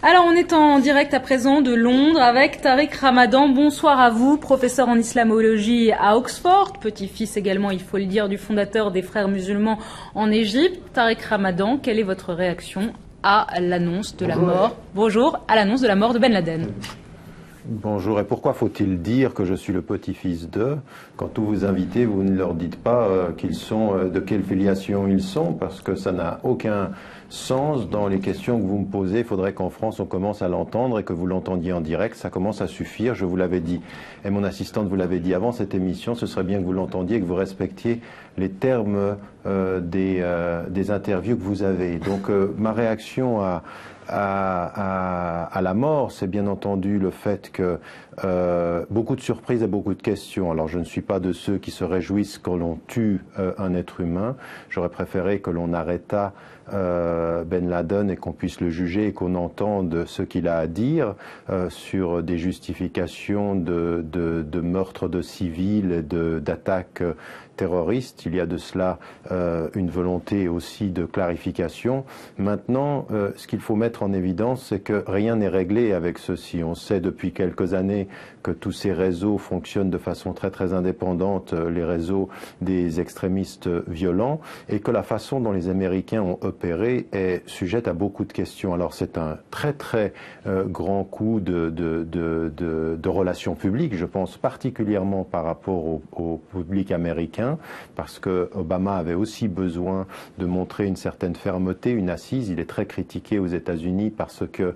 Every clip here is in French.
Alors, on est en direct à présent de Londres avec Tariq Ramadan. Bonsoir à vous, professeur en islamologie à Oxford, petit-fils également, il faut le dire, du fondateur des Frères musulmans en Égypte. Tariq Ramadan, quelle est votre réaction à l'annonce de la mort à l'annonce de la mort de Ben Laden? Bonjour, et pourquoi faut-il dire que je suis le petit-fils d'eux? Quand tous vos invités, vous ne leur dites pas qu'ils sont, de quelle filiation ils sont, parce que ça n'a aucun sens dans les questions que vous me posez. Il faudrait qu'en France on commence à l'entendre et que vous l'entendiez en direct, ça commence à suffire, je vous l'avais dit. Et mon assistante vous l'avait dit avant cette émission, ce serait bien que vous l'entendiez et que vous respectiez les termes des interviews que vous avez. Donc ma réaction à la mort, c'est bien entendu le fait que beaucoup de surprises et beaucoup de questions. Alors je ne suis pas de ceux qui se réjouissent quand l'on tue un être humain. J'aurais préféré que l'on arrêtât Ben Laden et qu'on puisse le juger et qu'on entende ce qu'il a à dire sur des justifications de meurtres de civils et d'attaques terroristes. Il y a de cela une volonté aussi de clarification. Maintenant, ce qu'il faut mettre en évidence, c'est que rien n'est réglé avec ceci. On sait depuis quelques années que tous ces réseaux fonctionnent de façon très très indépendante, les réseaux des extrémistes violents, et que la façon dont les Américains ont opéré est sujette à beaucoup de questions. Alors c'est un très très grand coup de relations publiques, je pense particulièrement par rapport au public américain, parce que Obama avait aussi besoin de montrer une certaine fermeté, une assise. Il est très critiqué aux États-Unis parce que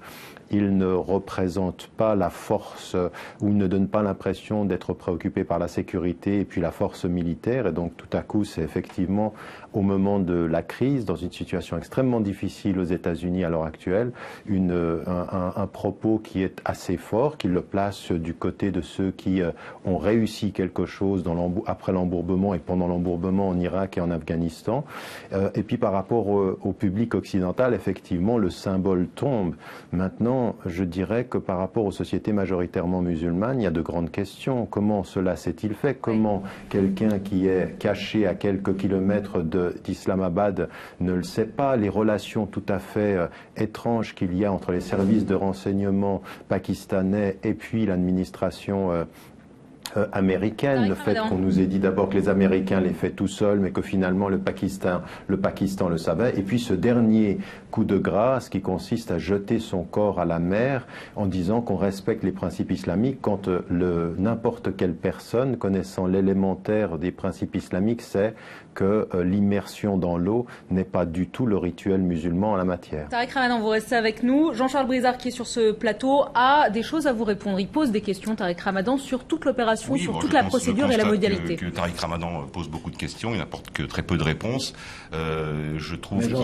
il ne représente pas la force ou ne donne pas l'impression d'être préoccupé par la sécurité et puis la force militaire. Et donc tout à coup, c'est effectivement au moment de la crise, dans une situation extrêmement difficile aux États-Unis à l'heure actuelle, un propos qui est assez fort, qui le place du côté de ceux qui ont réussi quelque chose après l'embourbement et pendant l'embourbement en Irak et en Afghanistan. Et puis par rapport au public occidental, effectivement, le symbole tombe. Maintenant, je dirais que par rapport aux sociétés majoritairement musulmanes, il y a de grandes questions. Comment cela s'est-il fait? Comment quelqu'un qui est caché à quelques kilomètres d'Islamabad ne le sait pas? Les relations tout à fait étranges qu'il y a entre les services de renseignement pakistanais et puis l'administration américaine, le fait qu'on nous ait dit d'abord que les Américains les fait tout seuls, mais que finalement le Pakistan le savait, et puis ce dernier coup de grâce qui consiste à jeter son corps à la mer en disant qu'on respecte les principes islamiques quand n'importe quelle personne connaissant l'élémentaire des principes islamiques sait que l'immersion dans l'eau n'est pas du tout le rituel musulman en la matière. Tariq Ramadan, vous restez avec nous. Jean-Charles Brizard, qui est sur ce plateau, a des choses à vous répondre. Il pose des questions, Tariq Ramadan, sur toute l'opération, sur toute la procédure et la modalité. Que Tariq Ramadan pose beaucoup de questions, il n'apporte que très peu de réponses. Je trouve qu'il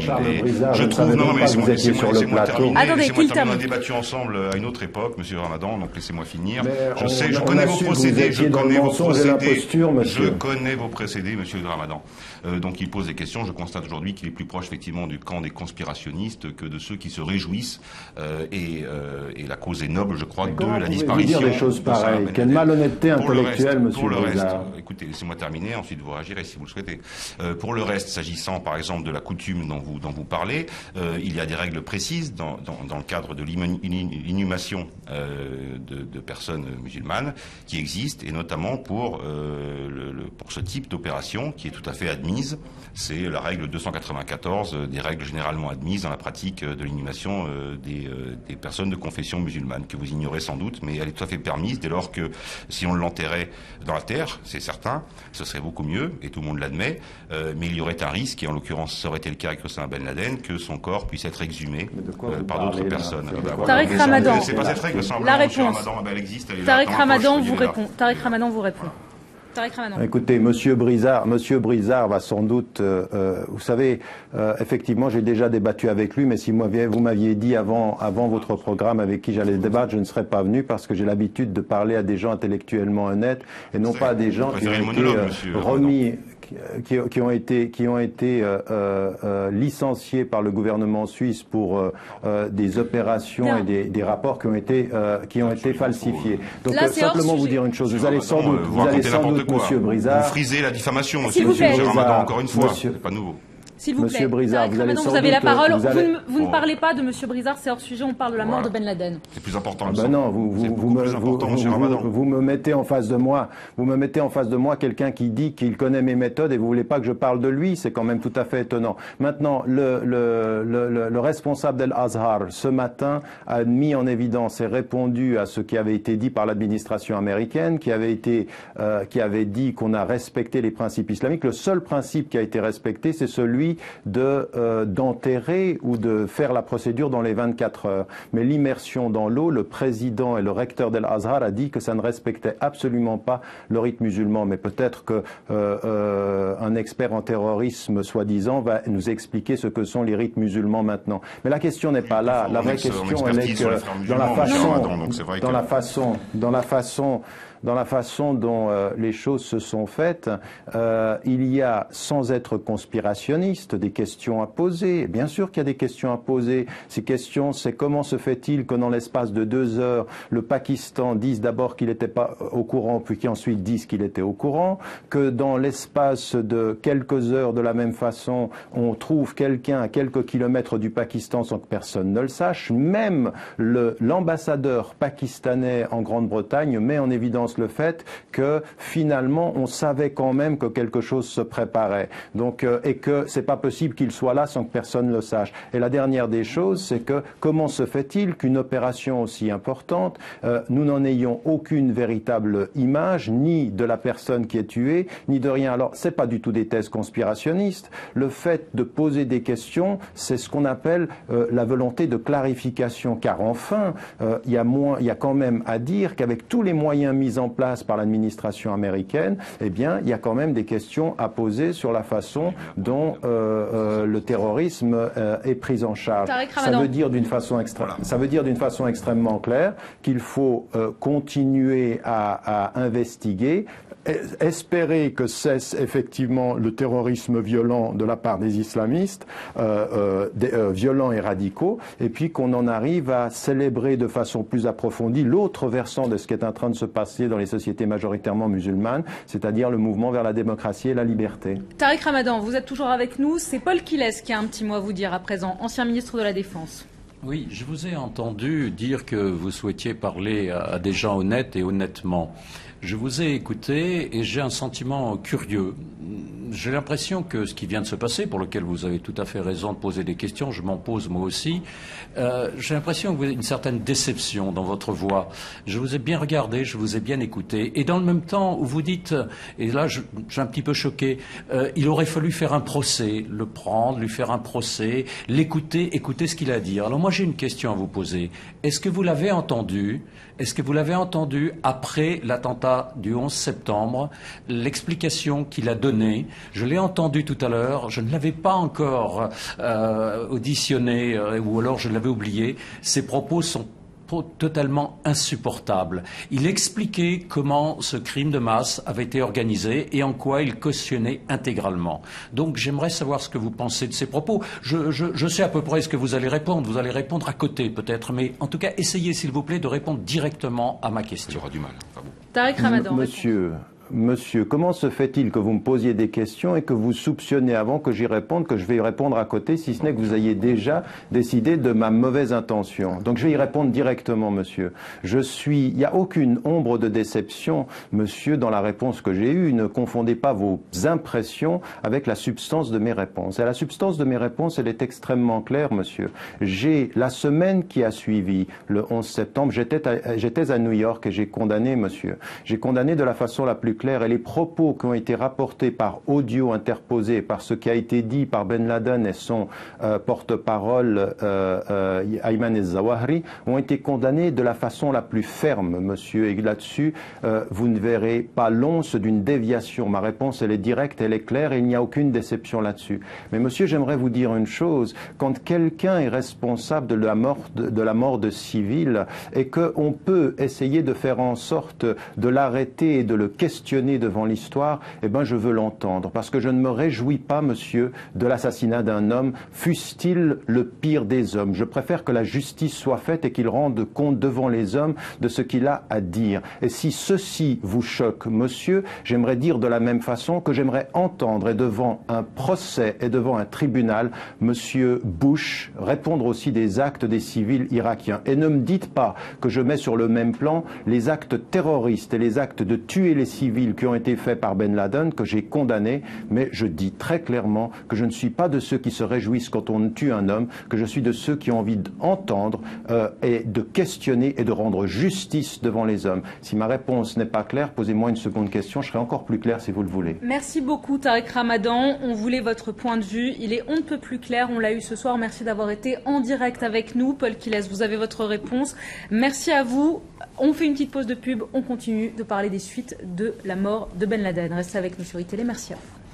on a débattu ensemble à une autre époque, Monsieur Ramadan, donc laissez-moi finir. Je connais vos procédés, Monsieur Ramadan. Donc il pose des questions. Je constate aujourd'hui qu'il est plus proche effectivement du camp des conspirationnistes que de ceux qui se réjouissent. Et la cause est noble, je crois, de la disparition. Dire des choses pareilles. Quelle malhonnêteté intellectuelle, Monsieur Pour le reste, écoutez, laissez-moi terminer. Ensuite, vous réagirez si vous le souhaitez. Pour le reste, s'agissant par exemple de la coutume dont vous parlez, il y a des règles précises dans le cadre de l'inhumation de personnes musulmanes qui existent, et notamment pour ce type d'opération qui est tout à fait admise. C'est la règle 294 des règles généralement admises dans la pratique de l'inhumation des personnes de confession musulmane, que vous ignorez sans doute, mais elle est tout à fait permise dès lors que si on l'enterrait dans la terre, c'est certain, ce serait beaucoup mieux, et tout le monde l'admet, mais il y aurait un risque, et en l'occurrence ça aurait été le cas avec Osama Ben Laden, que son corps puisse être exhumé par d'autres personnes. Tariq Ramadan, c'est pas cette règle, la réponse. Elle existe, elle est là. Tariq Ramadan vous répond. Tariq Ramadan vous répond. Écoutez, Monsieur Brizard va sans doute, vous savez, effectivement, j'ai déjà débattu avec lui, mais si vous m'aviez dit avant votre programme avec qui j'allais débattre, je ne serais pas venu parce que j'ai l'habitude de parler à des gens intellectuellement honnêtes et non pas à des gens qui ont été remis, qui ont été licenciés par le gouvernement suisse pour des opérations et des rapports qui ont été falsifiés. Donc simplement vous dire une chose, vous allez sans doute, Monsieur Brizard, vous frisez la diffamation, Monsieur Ramadan, encore une fois, c'est pas nouveau. S'il vous plaît. Monsieur Brizard, vous avez la parole. Vous ne parlez pas de Monsieur Brizard, c'est hors sujet, on parle de la mort de Ben Laden. C'est plus important. Non, vous me mettez en face de moi. Vous me mettez en face de moi quelqu'un qui dit qu'il connaît mes méthodes et vous voulez pas que je parle de lui. C'est quand même tout à fait étonnant. Maintenant, le responsable d'Al-Azhar, ce matin, a mis en évidence et répondu à ce qui avait été dit par l'administration américaine, qui avait dit qu'on a respecté les principes islamiques. Le seul principe qui a été respecté, c'est celui d'enterrer ou de faire la procédure dans les 24 heures. Mais l'immersion dans l'eau, le président et le recteur d'Al-Azhar a dit que ça ne respectait absolument pas le rite musulman. Mais peut-être que un expert en terrorisme, soi-disant, va nous expliquer ce que sont les rites musulmans maintenant. Mais la question n'est pas là. La vraie question, elle est que dans la façon dont les choses se sont faites, il y a, sans être conspirationniste, des questions à poser. Bien sûr qu'il y a des questions à poser. Ces questions, c'est comment se fait-il que dans l'espace de 2 heures, le Pakistan dise d'abord qu'il n'était pas au courant, puis qu'ensuite dise qu'il était au courant, que dans l'espace de quelques heures, de la même façon, on trouve quelqu'un à quelques kilomètres du Pakistan sans que personne ne le sache. Même l'ambassadeur pakistanais en Grande-Bretagne met en évidence le fait que finalement on savait quand même que quelque chose se préparait. Donc et que c'est pas possible qu'il soit là sans que personne le sache. Et la dernière des choses, c'est que comment se fait-il qu'une opération aussi importante, nous n'en ayons aucune véritable image, ni de la personne qui est tuée, ni de rien. Alors c'est pas du tout des thèses conspirationnistes. Le fait de poser des questions, c'est ce qu'on appelle la volonté de clarification. Car enfin, il y a quand même à dire qu'avec tous les moyens mis en place par l'administration américaine, eh bien, il y a quand même des questions à poser sur la façon dont le terrorisme est pris en charge. Ça veut dire d'une façon extrêmement claire qu'il faut continuer à investiguer, espérer que cesse effectivement le terrorisme violent de la part des islamistes, violents et radicaux, et puis qu'on en arrive à célébrer de façon plus approfondie l'autre versant de ce qui est en train de se passer dans les sociétés majoritairement musulmanes, c'est-à-dire le mouvement vers la démocratie et la liberté. Tariq Ramadan, vous êtes toujours avec nous. C'est Paul Quilles qui a un petit mot à vous dire à présent, ancien ministre de la Défense. Oui, je vous ai entendu dire que vous souhaitiez parler à des gens honnêtes et honnêtement. Je vous ai écouté et j'ai un sentiment curieux. J'ai l'impression que ce qui vient de se passer, pour lequel vous avez tout à fait raison de poser des questions, je m'en pose moi aussi, j'ai l'impression que vous avez une certaine déception dans votre voix. Je vous ai bien regardé, je vous ai bien écouté, et dans le même temps où vous dites, et là je suis un petit peu choqué, il aurait fallu faire un procès, le prendre, lui faire un procès, l'écouter, écouter ce qu'il a à dire. Alors moi j'ai une question à vous poser. Est-ce que vous l'avez entendu après l'attentat du 11 septembre, l'explication qu'il a donnée? Je l'ai entendu tout à l'heure, je ne l'avais pas encore auditionné, ou alors je l'avais oublié. Ses propos sont totalement insupportable. Il expliquait comment ce crime de masse avait été organisé et en quoi il cautionnait intégralement. Donc j'aimerais savoir ce que vous pensez de ces propos. Je sais à peu près ce que vous allez répondre. Vous allez répondre à côté peut-être, mais en tout cas essayez s'il vous plaît de répondre directement à ma question. J'aurai du mal. Tariq Ramadan. Monsieur, comment se fait-il que vous me posiez des questions et que vous soupçonnez avant que j'y réponde, que je vais y répondre à côté, si ce n'est que vous ayez déjà décidé de ma mauvaise intention? Donc je vais y répondre directement, monsieur. Il n'y a aucune ombre de déception, monsieur, dans la réponse que j'ai eue. Ne confondez pas vos impressions avec la substance de mes réponses. Et la substance de mes réponses, elle est extrêmement claire, monsieur. La semaine qui a suivi le 11 septembre, j'étais à New York et j'ai condamné, monsieur. J'ai condamné de la façon la plus claire, et les propos qui ont été rapportés par audio interposé, par ce qui a été dit par Ben Laden et son porte-parole Ayman el-Zawahri, ont été condamnés de la façon la plus ferme, monsieur. Et là-dessus, vous ne verrez pas l'once d'une déviation. Ma réponse, elle est directe, elle est claire, et il n'y a aucune déception là-dessus. Mais monsieur, j'aimerais vous dire une chose. Quand quelqu'un est responsable de la mort de civils, et qu'on peut essayer de faire en sorte de l'arrêter et de le questionner questionner devant l'histoire, eh ben, je veux l'entendre. Parce que je ne me réjouis pas, monsieur, de l'assassinat d'un homme, fût-il le pire des hommes. Je préfère que la justice soit faite et qu'il rende compte devant les hommes de ce qu'il a à dire. Et si ceci vous choque, monsieur, j'aimerais dire de la même façon que j'aimerais entendre, et devant un procès et devant un tribunal, monsieur Bush répondre aussi des actes des civils irakiens. Et ne me dites pas que je mets sur le même plan les actes terroristes et les actes de tuer les civils qui ont été faits par Ben Laden, que j'ai condamnés, mais je dis très clairement que je ne suis pas de ceux qui se réjouissent quand on tue un homme, que je suis de ceux qui ont envie d'entendre et de questionner et de rendre justice devant les hommes. Si ma réponse n'est pas claire, posez-moi une seconde question, je serai encore plus clair si vous le voulez. Merci beaucoup Tariq Ramadan, on voulait votre point de vue, il est on ne peut plus clair, on l'a eu ce soir, merci d'avoir été en direct avec nous. Paul Quilles, vous avez votre réponse. Merci à vous, on fait une petite pause de pub, on continue de parler des suites de la mort de Ben Laden. Restez avec nous sur iTélé, merci à vous.